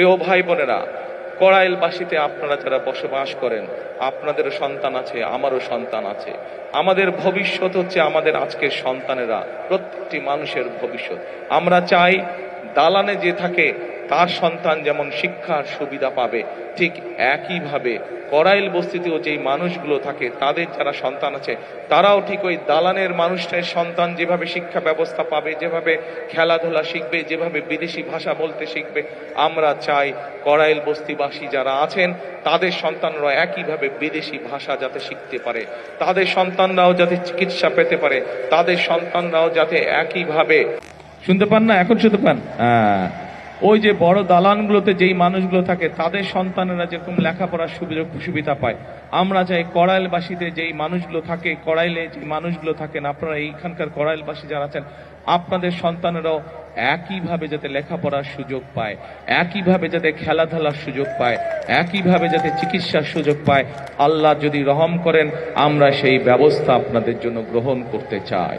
প্রিয় ভাই বোনেরা, কড়াইলবাসীতে আপনারা যারা বসবাস করেন, আপনাদেরও সন্তান আছে, আমারও সন্তান আছে। আমাদের ভবিষ্যৎ হচ্ছে আমাদের আজকের সন্তানেরা, প্রত্যেকটি মানুষের ভবিষ্যৎ। আমরা চাই দালানে যে থাকে তার সন্তান যেমন শিক্ষার সুবিধা পাবে, ঠিক একইভাবে কড়াইল বস্তিতেও যেই মানুষগুলো থাকে তাদের যারা সন্তান আছে তারাও ঠিক ওই দালানের মানুষটার সন্তান যেভাবে শিক্ষা ব্যবস্থা পাবে, যেভাবে খেলাধুলা শিখবে, যেভাবে বিদেশি ভাষা বলতে শিখবে, আমরা চাই কড়াইল বস্তিবাসী যারা আছেন তাদের সন্তানরা একইভাবে বিদেশি ভাষা যাতে শিখতে পারে, তাদের সন্তানরাও যাতে চিকিৎসা পেতে পারে, তাদের সন্তানরাও যাতে একইভাবে, শুনতে পান না? এখন শুনতে পান? ওই যে বড় দালানগুলোতে যেই মানুষগুলো থাকে তাদের সন্তানেরা যেরকম লেখাপড়ার সুবিধা পায়, আমরা চাই কড়াইলবাসীতে যেই মানুষগুলো থাকে, কড়াইলে যে মানুষগুলো থাকেন, আপনারা এইখানকার কড়াইলবাসী যারা আছেন, আপনাদের সন্তানেরাও একইভাবে যাতে লেখাপড়ার সুযোগ পায়, একইভাবে যাতে খেলাধুলার সুযোগ পায়, একইভাবে যাতে চিকিৎসার সুযোগ পায়। আল্লাহ যদি রহম করেন আমরা সেই ব্যবস্থা আপনাদের জন্য গ্রহণ করতে চাই।